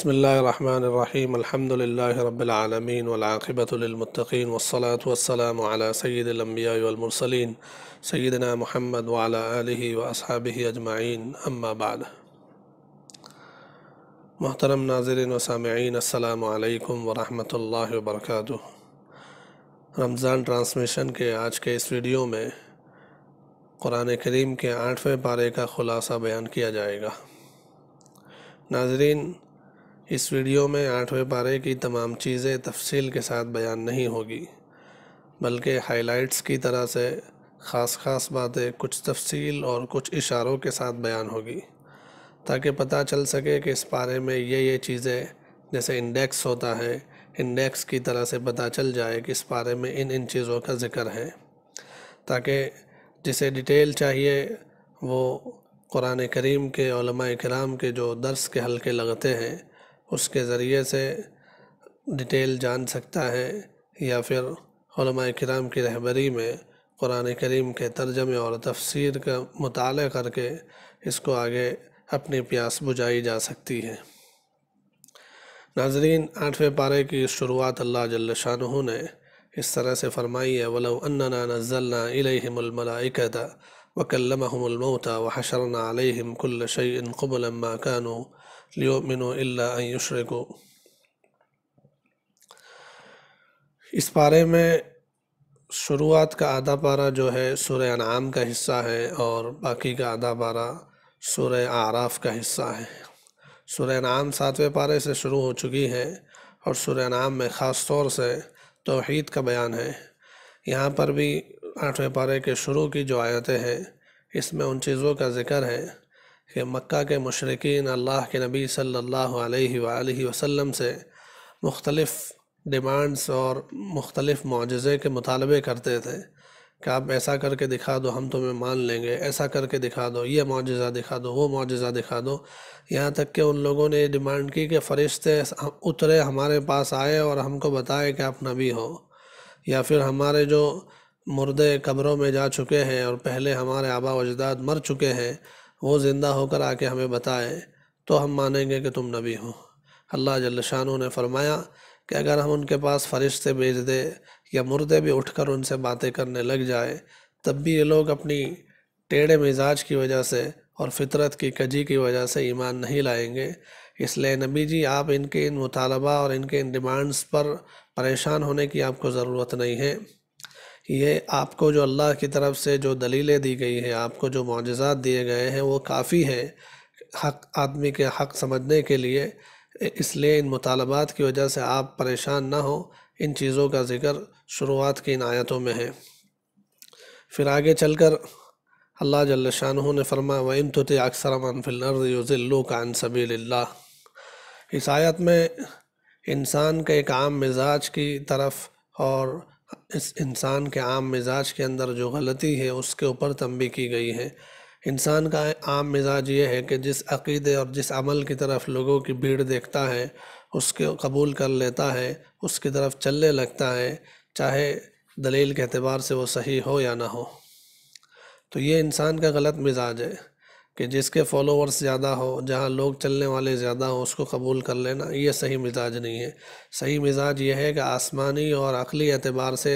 بسم اللہ الرحمن الرحیم الحمد للہ رب العالمین والعاقبۃ للمتقین والصلاة والسلام علی سید الانبیاء والمرسلین سیدنا محمد وعلی آلہ واصحابہ اجمعین اما بعد۔ محترم ناظرین و سامعین، السلام علیکم ورحمۃ اللہ وبرکاتہ۔ رمضان ٹرانسمیشن کے آج کے اس ویڈیو میں قرآن کریم کے 8ویں پارے کا خلاصہ بیان کیا جائے گا۔ ناظرین، اس ویڈیو میں 8ویں پارے کی تمام چیزیں تفصیل کے ساتھ بیان نہیں ہوگی، بلکہ ہائی لائٹس کی طرح سے خاص باتیں کچھ تفصیل اور کچھ اشاروں کے ساتھ بیان ہوگی، تاکہ پتہ چل سکے کہ اس پارے میں یہ چیزیں، جیسے انڈیکس ہوتا ہے، انڈیکس کی طرح سے پتہ چل جائے کہ اس پارے میں ان چیزوں کا ذکر ہے، تاکہ جسے ڈیٹیل چاہیے وہ قرآن کریم کے علماء کرام کے جو درس کے حلقے لگتے ہیں اس کے ذریعے سے ڈیٹیل جان سکتا ہے، یا پھر علماء کرام کی رہبری میں قرآن کریم کے ترجمے اور تفسیر کا مطالعہ کر کے اس کو آگے اپنی پیاس بجھائی جا سکتی ہے۔ ناظرین، 8ویں پارے کی شروعات اللہ جل شانہ نے اس طرح سے فرمائی ہے: وَلَوْ أَنَّنَا نَزَّلْنَا إِلَيْهِمُ الْمَلَائِكَةَ وَكَلَّمَهُمُ الْمَوْتَى وَحَشَرْنَا عَلَيْهِمْ كُلَّ شَيْءٍ قُبُلًا مَا كَانُوا لِيُؤْمِنُوا إِلَّا أَن يُشْرِكُوا۔ اس پارے میں شروعات کا آدھا پارہ جو ہے سورہ انعام کا حصہ ہے، اور باقی کا آدھا پارہ سورہ اعراف کا حصہ ہے۔ سورہ انعام 7ویں پارے سے شروع ہو چکی ہے، اور سورہ انعام میں خاص طور سے توحید کا بیان ہے۔ یہاں پر بھی 8ویں پارے کے شروع کی جو آیتیں ہیں، اس میں ان چیزوں کا ذکر ہے کہ مکہ کے مشرکین اللہ کے نبی صلی اللہ علیہ وآلہ وسلم سے مختلف ڈیمانڈز اور مختلف معجزے کے مطالبے کرتے تھے کہ آپ ایسا کر کے دکھا دو، ہم تمہیں مان لیں گے، ایسا کر کے دکھا دو، یہ معجزہ دکھا دو، وہ معجزہ دکھا دو۔ یہاں تک کہ ان لوگوں نے ڈیمانڈ کی کہ فرشتے اترے ہمارے پاس آئے اور ہم کو بتائے کہ آپ نبی ہو، یا پھر ہمارے جو مردے قبروں میں جا چکے ہیں اور پہلے ہمارے آبا و اجداد مر چکے ہیں وہ زندہ ہو کر آ کے ہمیں بتائے تو ہم مانیں گے کہ تم نبی ہو۔ اللہ جل شانہ نے فرمایا کہ اگر ہم ان کے پاس فرشتے بھیج دے یا مردے بھی اٹھ کر ان سے باتیں کرنے لگ جائے، تب بھی یہ لوگ اپنی ٹیڑھے مزاج کی وجہ سے اور فطرت کی کجی کی وجہ سے ایمان نہیں لائیں گے۔ اس لیے نبی جی، آپ ان کے ان مطالبہ اور ان کے ان ڈیمانڈز پر پریشان ہونے کی آپ کو ضرورت نہیں ہے۔ یہ آپ کو جو اللہ کی طرف سے جو دلیلیں دی گئی ہیں، آپ کو جو معجزات دیے گئے ہیں، وہ کافی ہے حق آدمی کے حق سمجھنے کے لیے۔ اس لیے ان مطالبات کی وجہ سے آپ پریشان نہ ہو۔ ان چیزوں کا ذکر شروعات کی ان آیتوں میں ہے۔ پھر آگے چل کر اللہ جل شانہ نے فرمایا: وَإِن تُطِعْ أَكْثَرَ مَن فِي الْأَرْضِ يُضِلُّوكَ عَن سَبِيلِ اللَّهِ۔ اس آیت میں انسان کے ایک عام مزاج کی طرف اور اس انسان کے عام مزاج کے اندر جو غلطی ہے اس کے اوپر تنبیہ کی گئی ہے۔ انسان کا عام مزاج یہ ہے کہ جس عقیدے اور جس عمل کی طرف لوگوں کی بھیڑ دیکھتا ہے اس کو قبول کر لیتا ہے، اس کی طرف چلنے لگتا ہے، چاہے دلیل کے اعتبار سے وہ صحیح ہو یا نہ ہو۔ تو یہ انسان کا غلط مزاج ہے کہ جس کے فالوورز زیادہ ہو، جہاں لوگ چلنے والے زیادہ ہوں، اس کو قبول کر لینا، یہ صحیح مزاج نہیں ہے۔ صحیح مزاج یہ ہے کہ آسمانی اور عقلی اعتبار سے،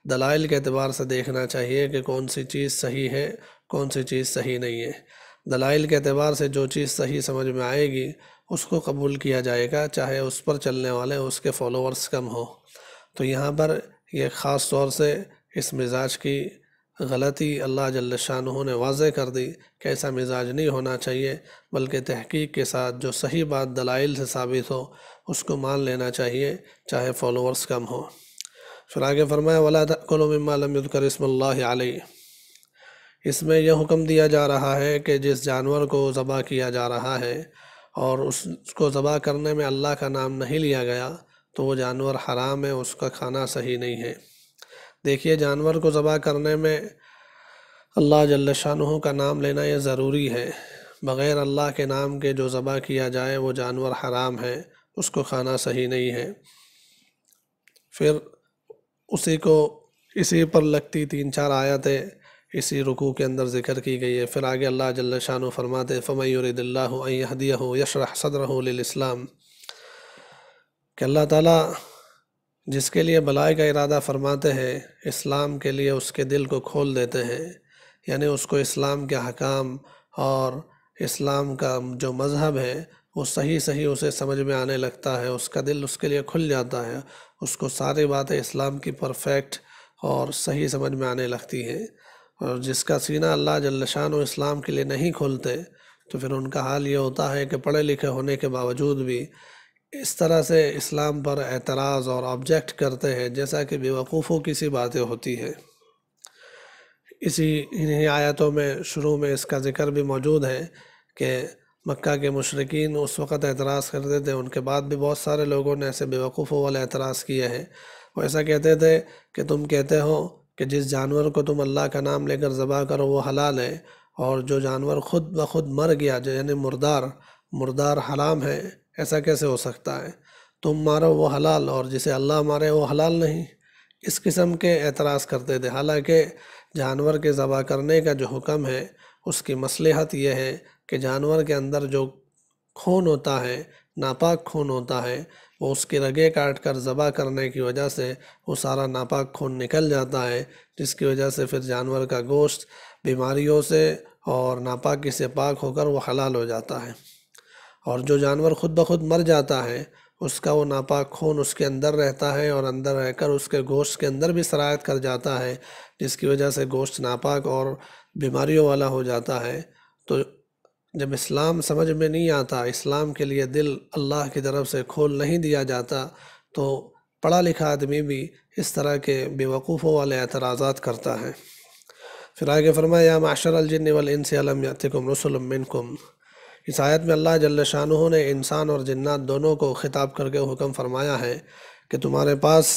دلائل کے اعتبار سے دیکھنا چاہیے کہ کون سی چیز صحیح ہے، کون سی چیز صحیح نہیں ہے۔ دلائل کے اعتبار سے جو چیز صحیح سمجھ میں آئے گی اس کو قبول کیا جائے گا، چاہے اس پر چلنے والے اس کے فالوورز کم ہوں۔ تو یہاں پر یہ خاص طور سے اس مزاج کی غلطی اللہ جل شانہ نے واضح کر دی کہ ایسا مزاج نہیں ہونا چاہیے، بلکہ تحقیق کے ساتھ جو صحیح بات دلائل سے ثابت ہو اس کو مان لینا چاہیے، چاہے فالوورز کم ہوں۔ پھر آگے فرمایا: وَلَا تَأْكُلُوا مِمَّا لَمْ يُذْكَرِ اسْمُ اللَّهِ عَلَيْهِ۔ اس میں یہ حکم دیا جا رہا ہے کہ جس جانور کو ذبح کیا جا رہا ہے اور اس کو ذبح کرنے میں اللہ کا نام نہیں لیا گیا تو وہ جانور حرام ہے، اس کا کھانا صحیح نہیں ہے۔ دیکھیے، جانور کو ذبح کرنے میں اللہ جل شانہ کا نام لینا یہ ضروری ہے۔ بغیر اللہ کے نام کے جو ذبح کیا جائے وہ جانور حرام ہے، اس کو کھانا صحیح نہیں ہے۔ پھر اسی پر لگتی 3-4 آیتیں اسی رکوع کے اندر ذکر کی گئی ہے۔ پھر آگے اللہ جل شانہ فرماتے: فَمَن يُرِدِ اللَّهُ أَن يَهْدِيَهُ يَشْرَحْ صَدْرَهُ لِلْإِسْلَامِ۔ کہ اللہ تعالیٰ جس کے لیے بلائی کا ارادہ فرماتے ہیں اسلام کے لیے اس کے دل کو کھول دیتے ہیں، یعنی اس کو اسلام کے احکام اور اسلام کا جو مذہب ہے وہ صحیح صحیح اسے سمجھ میں آنے لگتا ہے، اس کا دل اس کے لیے کھل جاتا ہے، اس کو ساری باتیں اسلام کی پرفیکٹ اور صحیح سمجھ میں آنے لگتی ہیں۔ اور جس کا سینہ اللہ جل شانہ اسلام کے لیے نہیں کھولتے تو پھر ان کا حال یہ ہوتا ہے کہ پڑھے لکھے ہونے کے باوجود بھی اس طرح سے اسلام پر اعتراض اور آبجیکٹ کرتے ہیں جیسا کہ بیوقوفوں کی سی باتیں ہوتی ہیں۔ انہی آیتوں میں شروع میں اس کا ذکر بھی موجود ہے کہ مکہ کے مشرکین اس وقت اعتراض کرتے تھے، ان کے بعد بھی بہت سارے لوگوں نے ایسے بیوقوفوں والے اعتراض کیے ہیں۔ وہ ایسا کہتے تھے کہ تم کہتے ہو کہ جس جانور کو تم اللہ کا نام لے کر ذبح کرو وہ حلال ہے، اور جو جانور خود بخود مر گیا یعنی مردار حرام ہے، ایسا کیسے ہو سکتا ہے؟ تم مارو وہ حلال اور جسے اللہ مارے وہ حلال نہیں۔ اس قسم کے اعتراض کرتے تھے، حالانکہ جانور کے ذبح کرنے کا جو حکم ہے اس کی مصلحت یہ ہے کہ جانور کے اندر جو خون ہوتا ہے، ناپاک خون ہوتا ہے، وہ اس کی رگیں کاٹ کر ذبح کرنے کی وجہ سے وہ سارا ناپاک خون نکل جاتا ہے، جس کی وجہ سے پھر جانور کا گوشت بیماریوں سے اور ناپاکی سے پاک ہو کر وہ حلال ہو جاتا ہے۔ اور جو جانور خود بخود مر جاتا ہے اس کا وہ ناپاک خون اس کے اندر رہتا ہے اور اندر رہ کر اس کے گوشت کے اندر بھی سرایت کر جاتا ہے، جس کی وجہ سے گوشت ناپاک اور بیماریوں والا ہو جاتا ہے۔ تو جب اسلام سمجھ میں نہیں آتا، اسلام کے لیے دل اللہ کی طرف سے کھول نہیں دیا جاتا، تو پڑھا لکھا آدمی بھی اس طرح کے بیوقوفوں والے اعتراضات کرتا ہے۔ پھر آگے فرمایا یا معشر الجن والانس الم یأتکم رسل منکم۔ اس آیت میں اللہ جل شانہ نے انسان اور جنات دونوں کو خطاب کر کے حکم فرمایا ہے کہ تمہارے پاس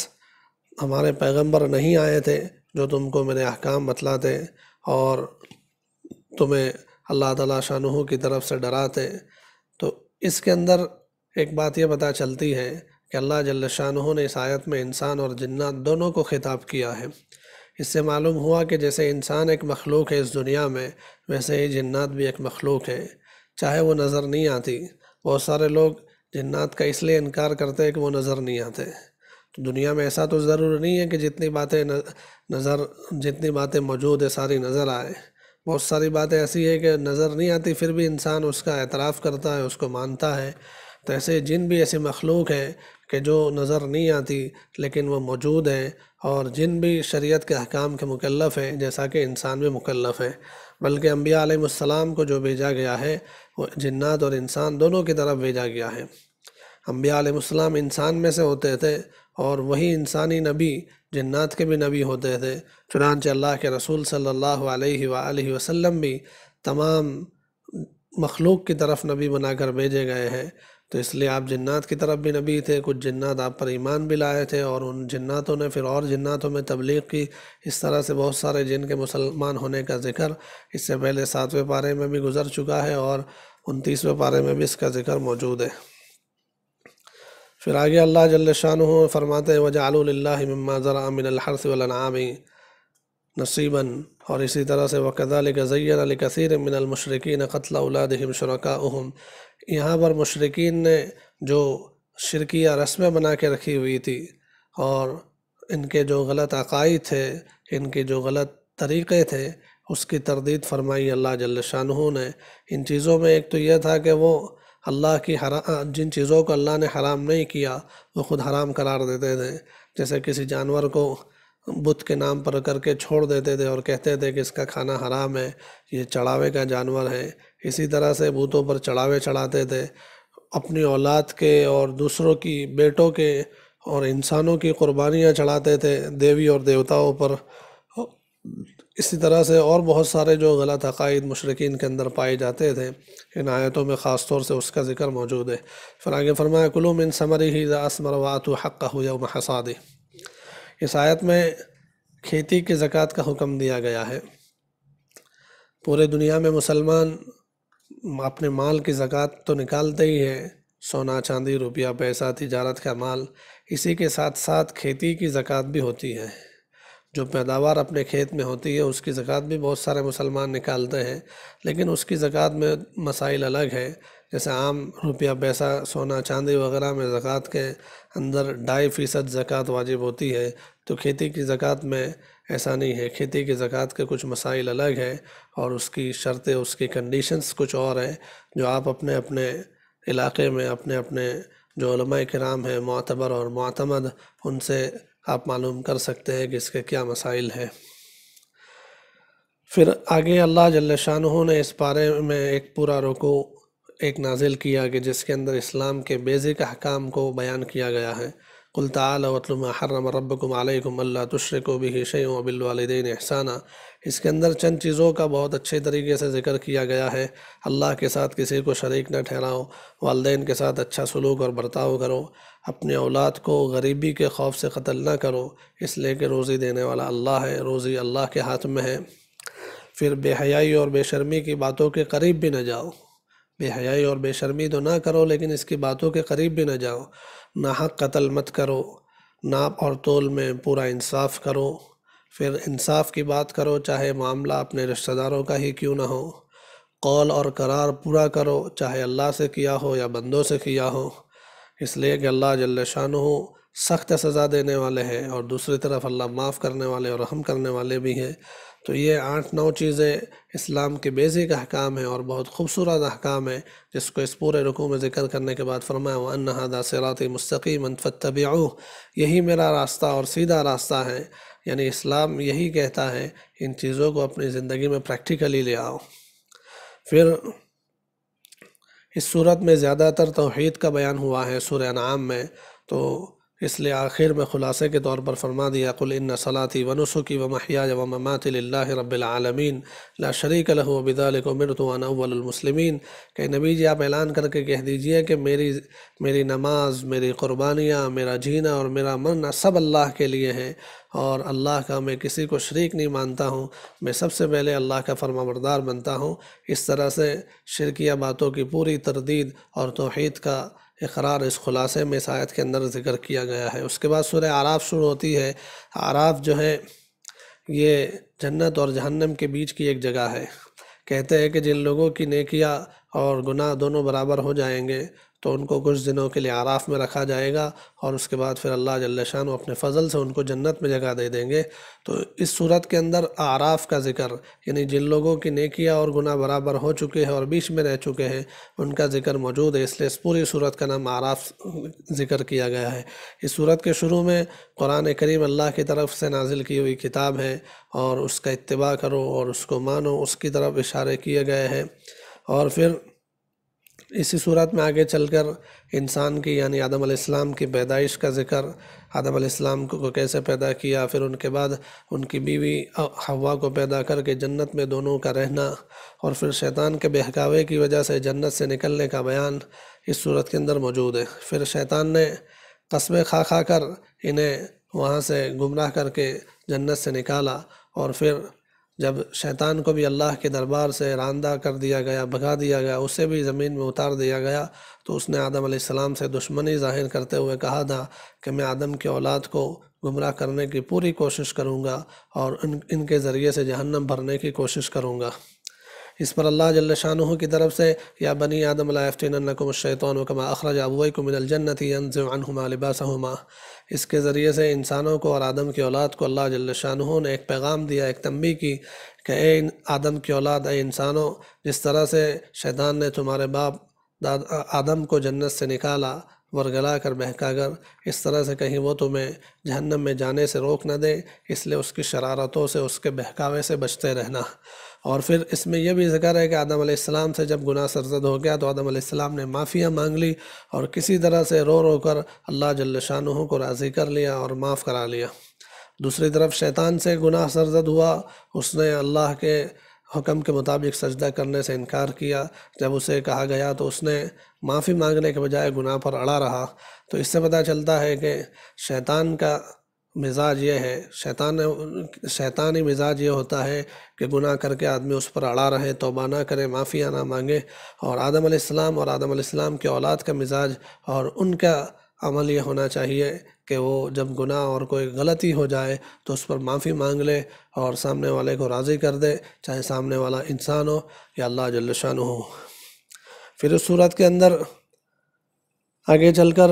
ہمارے پیغمبر نہیں آئے تھے جو تم کو میرے احکام بتلاتے اور تمہیں اللہ تعالیٰ شانہ کی طرف سے ڈراتے۔ تو اس کے اندر ایک بات یہ پتہ چلتی ہے کہ اللہ جل شانہ نے اس آیت میں انسان اور جنات دونوں کو خطاب کیا ہے۔ اس سے معلوم ہوا کہ جیسے انسان ایک مخلوق ہے اس دنیا میں، ویسے ہی جنات بھی ایک مخلوق ہے، چاہے وہ نظر نہیں آتی۔ بہت سارے لوگ جنات کا اس لیے انکار کرتے ہیں کہ وہ نظر نہیں آتے۔ تو دنیا میں ایسا تو ضرور نہیں ہے کہ جتنی باتیں موجود ہے ساری نظر آئے۔ بہت ساری باتیں ایسی ہے کہ نظر نہیں آتی پھر بھی انسان اس کا اعتراف کرتا ہے، اس کو مانتا ہے۔ تو ایسے جن بھی ایسی مخلوق ہے کہ جو نظر نہیں آتی لیکن وہ موجود ہے، اور جن بھی شریعت کے احکام کے مکلف ہیں جیسا کہ انسان بھی مکلف ہے، بلکہ انبیاء علیہ السلام کو جو بھیجا گیا ہے وہ جنات اور انسان دونوں کی طرف بھیجا گیا ہے۔ انبیاء علیہ السلام انسان میں سے ہوتے تھے اور وہی انسانی نبی جنات کے بھی نبی ہوتے تھے، چنانچہ اللہ کے رسول صلی اللہ علیہ وآلہ وسلم بھی تمام مخلوق کی طرف نبی بنا کر بھیجے گئے ہیں۔ تو اس لیے آپ جنات کی طرف بھی نبی تھے، کچھ جنات آپ پر ایمان بھی لائے تھے اور ان جناتوں نے پھر اور جناتوں میں تبلیغ کی۔ اس طرح سے بہت سارے جن کے مسلمان ہونے کا ذکر اس سے پہلے 7ویں پارے میں بھی گزر چکا ہے اور 29ویں پارے میں بھی اس کا ذکر موجود ہے۔ پھر آگے اللہ جل شانہ فرماتے ہیں وَجَعَلُوا لِلَّهِ مِمَّا ذَرَأَ مِنَ الْحَرْثِ وَالْأَنْعَامِ نصیباً، اور اسی طرح سے وَكَذَلِكَ زَيَّنَ لِكَثِيرٍ مِّنَ الْمُشْرِكِينَ قَتْلَ أَوْلَادِهِمْ شُرَكَاؤُهُمْ۔ یہاں پر مشرکین نے جو شرکیہ رسمیں بنا کے رکھی ہوئی تھی اور ان کے جو غلط عقائد تھے، ان کے جو غلط طریقے تھے، اس کی تردید فرمائی اللہ جل شانہ نے۔ ان چیزوں میں ایک تو یہ تھا کہ وہ اللہ کی جن چیزوں کو اللہ نے حرام نہیں کیا وہ خود حرام قرار دیتے تھے، جیسے کسی جانور کو بت کے نام پر کر کے چھوڑ دیتے تھے اور کہتے تھے کہ اس کا کھانا حرام ہے، یہ چڑھاوے کا جانور ہے۔ اسی طرح سے بتوں پر چڑھاوے چڑھاتے تھے، اپنی اولاد کے اور دوسروں کی بیٹوں کے اور انسانوں کی قربانیاں چڑھاتے تھے دیوی اور دیوتاؤں پر۔ اسی طرح سے اور بہت سارے جو غلط عقائد مشرکین کے اندر پائے جاتے تھے، ان آیتوں میں خاص طور سے اس کا ذکر موجود ہے۔ پھر آگے فرمایا کُلُوا مِن ثَمَرِهِ إِذَا أَثْمَرَ وَآتُوا حَقَّهُ يَوْمَ حَصَادِهِ۔ اس آیت میں کھیتی کی زکوٰۃ کا حکم دیا گیا ہے۔ پورے دنیا میں مسلمان اپنے مال کی زکوٰۃ تو نکالتے ہی ہیں، سونا چاندی روپیہ پیسہ تجارت کا مال، اسی کے ساتھ ساتھ کھیتی کی زکوٰۃ بھی ہوتی ہے۔ جو پیداوار اپنے کھیت میں ہوتی ہے اس کی زکوٰۃ بھی بہت سارے مسلمان نکالتے ہیں، لیکن اس کی زکوٰۃ میں مسائل الگ ہیں۔ جیسے عام روپیہ پیسہ سونا چاندی وغیرہ میں زکوٰۃ کے اندر 2.5% زکوٰۃ واجب ہوتی ہے، تو کھیتی کی زکوٰۃ میں ایسا نہیں ہے۔ کھیتی کی زکوٰۃ کے کچھ مسائل الگ ہیں اور اس کی شرطیں، اس کی کنڈیشنز کچھ اور ہیں، جو آپ اپنے اپنے علاقے میں اپنے اپنے جو علماء کرام ہیں معتبر اور معتمد، ان سے آپ معلوم کر سکتے ہیں کہ اس کے کیا مسائل ہیں۔ پھر آگے اللہ جل شانہ نے اس بارے میں ایک پورا رکوع ایک نازل کیا کہ جس کے اندر اسلام کے بیزک احکام کو بیان کیا گیا ہے۔ قل تعالوا واتلوا ما حرم ربکم علیکم الا تشرکوا بہ شیئا وبالوالدین احسانا۔ اس کے اندر چند چیزوں کا بہت اچھے طریقے سے ذکر کیا گیا ہے۔ اللہ کے ساتھ کسی کو شریک نہ ٹھہراؤ، والدین کے ساتھ اچھا سلوک اور برتاؤ کرو، اپنے اولاد کو غریبی کے خوف سے قتل نہ کرو، اس لیے کہ روزی دینے والا اللہ ہے، روزی اللہ کے ہاتھ میں ہے۔ پھر بے حیائی اور بے شرمی کی باتوں کے قریب بھی نہ جاؤ، بے حیائی اور بے شرمی تو نہ کرو لیکن اس کی باتوں کے قریب بھی نہ جاؤ۔ ناحق قتل مت کرو، ناپ اور تول میں پورا انصاف کرو۔ پھر انصاف کی بات کرو، چاہے معاملہ اپنے رشتہ داروں کا ہی کیوں نہ ہو۔ قول اور قرار پورا کرو، چاہے اللہ سے کیا ہو یا بندوں سے کیا ہو، اس لیے کہ اللہ جل شانہ سخت سزا دینے والے ہیں اور دوسری طرف اللہ معاف کرنے والے اور رحم کرنے والے بھی ہیں۔ تو یہ 8-9 چیزیں اسلام کے بیزک احکام ہیں اور بہت خوبصورت احکام ہیں، جس کو اس پورے رکوع میں ذکر کرنے کے بعد فرمایا وَأَنَّ هَذَا صِرَاطِي مُسْتَقِيمًا فَاتَّبِعُوهُ، یہی میرا راستہ اور سیدھا راستہ ہے۔ یعنی اسلام یہی کہتا ہے، ان چیزوں کو اپنی زندگی میں پریکٹیکلی لے آؤ۔ پھر اس صورت میں زیادہ تر توحید کا بیان ہوا ہے سورہ انعام میں، تو اس لیے آخر میں خلاصے کے طور پر فرما دیا قل ان صلاتي ونسكي ومحياي ومماتي لله رب العالمین لا شریک له وبذلك امرت وانا اول المسلمین، کہ نبی جی آپ اعلان کر کے کہہ دیجئے کہ میری نماز، میری قربانیاں، میرا جینا اور میرا مرنا سب اللہ کے لیے ہیں، اور اللہ کا میں کسی کو شریک نہیں مانتا ہوں، میں سب سے پہلے اللہ کا فرما بردار بنتا ہوں۔ اس طرح سے شرکیہ باتوں کی پوری تردید اور توحید کا اقرار اس خلاصے میں اس آیت کے اندر ذکر کیا گیا ہے۔ اس کے بعد سورہ اعراف شروع ہوتی ہے۔ اعراف جو ہے یہ جنت اور جہنم کے بیچ کی ایک جگہ ہے۔ کہتے ہیں کہ جن لوگوں کی نیکیاں اور گناہ دونوں برابر ہو جائیں گے تو ان کو کچھ دنوں کے لیے اعراف میں رکھا جائے گا، اور اس کے بعد پھر اللہ جل شانہ اپنے فضل سے ان کو جنت میں جگہ دے دیں گے۔ تو اس صورت کے اندر اعراف کا ذکر، یعنی جن لوگوں کی نیکیاں اور گناہ برابر ہو چکے ہیں اور بیچ میں رہ چکے ہیں، ان کا ذکر موجود ہے، اس لیے اس پوری صورت کا نام اعراف ذکر کیا گیا ہے۔ اس صورت کے شروع میں قرآن کریم اللہ کی طرف سے نازل کی ہوئی کتاب ہے، اور اس کا اتباع کرو اور اس کو مانو، اس کی طرف اشارے کیے گئے ہیں۔ اور پھر اسی صورت میں آگے چل کر انسان کی یعنی آدم علیہ السلام کی پیدائش کا ذکر، آدم علیہ السلام کو کیسے پیدا کیا، پھر ان کے بعد ان کی بیوی حوا کو پیدا کر کے جنت میں دونوں کا رہنا، اور پھر شیطان کے بہکاوے کی وجہ سے جنت سے نکلنے کا بیان اس صورت کے اندر موجود ہے۔ پھر شیطان نے قسمیں کھا کھا کر انہیں وہاں سے گمراہ کر کے جنت سے نکالا، اور پھر جب شیطان کو بھی اللہ کے دربار سے راندہ کر دیا گیا، بھگا دیا گیا، اسے بھی زمین میں اتار دیا گیا، تو اس نے آدم علیہ السلام سے دشمنی ظاہر کرتے ہوئے کہا تھا کہ میں آدم کی اولاد کو گمراہ کرنے کی پوری کوشش کروں گا اور ان کے ذریعے سے جہنم بھرنے کی کوشش کروں گا۔ اس پر اللہ جل شانہ کی طرف سے یا بنی آدم لا یفتننکم الشیطان کما اخرج ابویکم من الجنۃ ینزع عنہما لباسہما، اس کے ذریعے سے انسانوں کو اور آدم کی اولاد کو اللہ جل شانہ نے ایک پیغام دیا، ایک تنبیہ کی کہ اے آدم کی اولاد، اے انسانوں، جس طرح سے شیطان نے تمہارے باپ آدم کو جنت سے نکالا ورگلا کر بہکا کر، اس طرح سے کہیں وہ تمہیں جہنم میں جانے سے روک نہ دے، اس لیے اس کی شرارتوں سے، اس کے بہکاوے سے بچتے رہنا۔ اور پھر اس میں یہ بھی ذکر ہے کہ آدم علیہ السلام سے جب گناہ سرزد ہو گیا تو آدم علیہ السلام نے معافیاں مانگ لی اور کسی طرح سے رو رو کر اللہ جل شانہ کو راضی کر لیا اور معاف کرا لیا۔ دوسری طرف شیطان سے گناہ سرزد ہوا، اس نے اللہ کے حکم کے مطابق سجدہ کرنے سے انکار کیا۔ جب اسے کہا گیا تو اس نے معافی مانگنے کے بجائے گناہ پر اڑا رہا۔ تو اس سے پتہ چلتا ہے کہ شیطان کا مزاج یہ ہے، شیطانی مزاج یہ ہوتا ہے کہ گناہ کر کے آدمی اس پر اڑا رہے، توبہ نہ کرے، معافیاں نہ مانگے۔ اور آدم علیہ السلام اور آدم علیہ السلام کے اولاد کا مزاج اور ان کا عمل یہ ہونا چاہیے کہ وہ جب گناہ اور کوئی غلطی ہو جائے تو اس پر معافی مانگ لے اور سامنے والے کو راضی کر دے، چاہے سامنے والا انسان ہو یا اللہ جل شانہ ہو۔ پھر اس صورت کے اندر آگے چل کر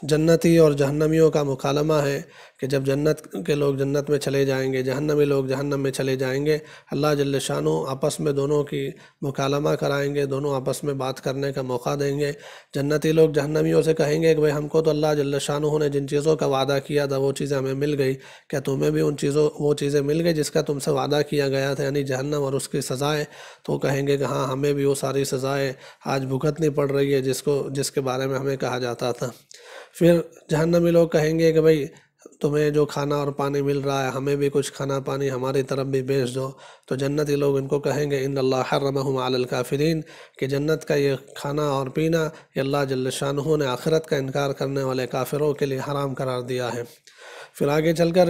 جنتی اور جہنمیوں کا مکالمہ ہے کہ جب جنت کے لوگ جنت میں چلے جائیں گے، جہنمی لوگ جہنم میں چلے جائیں گے، اللہ جل شانہ آپس میں دونوں کی مکالمہ کرائیں گے، دونوں آپس میں بات کرنے کا موقع دیں گے۔ جنتی لوگ جہنمیوں سے کہیں گے کہ بھئی ہم کو تو اللہ جل شانہ نے جن چیزوں کا وعدہ کیا تھا وہ چیزیں ہمیں مل گئی، کیا تمہیں بھی وہ چیزیں مل گئی جس کا تم سے وعدہ کیا گیا تھا، یعنی جہنم اور اس کی سزائیں؟ تو وہ کہیں گے کہ ہاں ہمیں بھی وہ ساری سزائیں آج بھگتنی پڑ رہی ہے جس کے بارے میں ہمیں کہا جاتا تھا۔ پھر جہنمی لوگ کہیں گے کہ بھئی تمہیں جو کھانا اور پانی مل رہا ہے ہمیں بھی کچھ کھانا پانی ہماری طرف بھی بھیج دو۔ تو جنتی لوگ ان کو کہیں گے ان اللہ حرمہم علی الکافرین، کہ جنت کا یہ کھانا اور پینا یہ اللہ جل شانہ نے آخرت کا انکار کرنے والے کافروں کے لیے حرام قرار دیا ہے۔ پھر آگے چل کر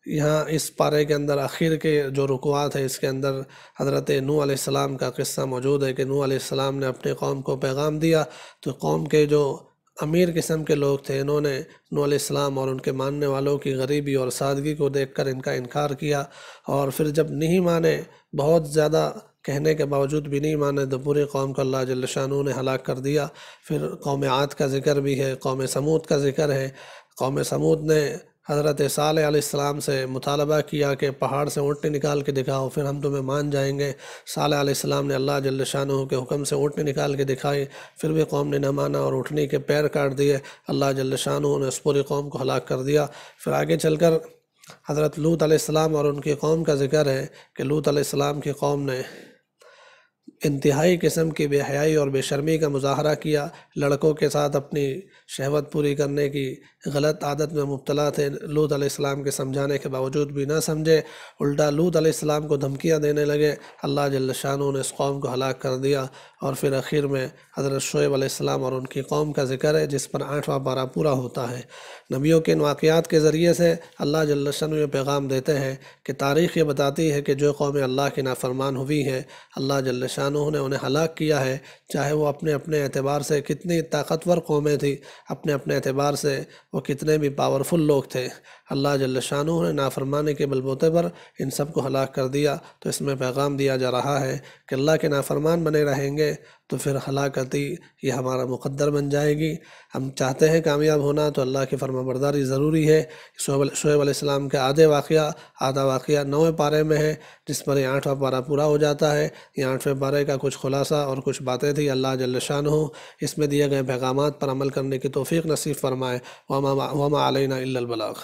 یہاں اس پارے کے اندر آخر کے جو رکوعات ہے اس کے اندر حضرت نوح علیہ السلام کا قصہ موجود ہے کہ نوح علیہ السلام نے اپنے قوم کو پیغام دیا، تو قوم کے جو امیر قسم کے لوگ تھے انہوں نے نوح علیہ السلام اور ان کے ماننے والوں کی غریبی اور سادگی کو دیکھ کر ان کا انکار کیا، اور پھر جب نہیں مانے، بہت زیادہ کہنے کے باوجود بھی نہیں مانے، تو پوری قوم کو اللہ جل شانہ نے ہلاک کر دیا۔ پھر قوم عاد کا ذکر بھی ہے، قوم سمود کا ذکر ہے۔ قوم سمود نے حضرت صالح علیہ السلام سے مطالبہ کیا کہ پہاڑ سے اونٹنی نکال کے دکھاؤ پھر ہم تمہیں مان جائیں گے۔ صالح علیہ السلام نے اللہ جل شانہ کے حکم سے اونٹنی نکال کے دکھائی، پھر بھی قوم نے نہ مانا اور اونٹنی کے پیر کاٹ دیے۔ اللہ جل شانہ نے اس پوری قوم کو ہلاک کر دیا۔ پھر آگے چل کر حضرت لوط علیہ السلام اور ان کی قوم کا ذکر ہے کہ لوط علیہ السلام کی قوم نے انتہائی قسم کی بے حیائی اور بے شرمی کا مظاہرہ کیا، لڑکوں کے ساتھ اپنی شہوت پوری کرنے کی غلط عادت میں مبتلا تھے۔ لوط علیہ السلام کے سمجھانے کے باوجود بھی نہ سمجھے، الٹا لوط علیہ السلام کو دھمکیاں دینے لگے۔ اللہ جل شانہ نے اس قوم کو ہلاک کر دیا۔ اور پھر اخیر میں حضرت شعیب علیہ السلام اور ان کی قوم کا ذکر ہے جس پر 8واں پارہ پورا ہوتا ہے۔ نبیوں کے ان واقعات کے ذریعے سے اللہ جل شانہ یہ پیغام دیتے ہیں کہ تاریخ یہ بتاتی ہے کہ جو قوم اللہ کی نافرمان ہوئی ہے اللہ جل شانہ نے انہیں ہلاک کیا ہے، چاہے وہ اپنے اعتبار سے کتنی طاقتور قومیں تھیں، اپنے اعتبار سے وہ کتنے بھی پاورفل لوگ تھے، اللہ جل شانہ نے نافرمانی کے بلبوتے پر ان سب کو ہلاک کر دیا۔ تو اس میں پیغام دیا جا رہا ہے کہ اللہ کے نافرمان بنے رہیں گے تو پھر ہلاکتی یہ ہمارا مقدر بن جائے گی۔ ہم چاہتے ہیں کامیاب ہونا تو اللہ کی فرما برداری ضروری ہے۔ شعیب علیہ السلام کے آدھا واقعہ 9ویں پارے میں ہے جس پر یہ 8واں پارہ پورا ہو جاتا ہے۔ یہ 8ویں پارے کا کچھ خلاصہ اور کچھ باتیں تھی۔ اللہ جل شانہ اس میں دیے گئے پیغامات پر عمل کرنے کی توفیق نصیب فرمائے۔ وما علینا الا البلاغ۔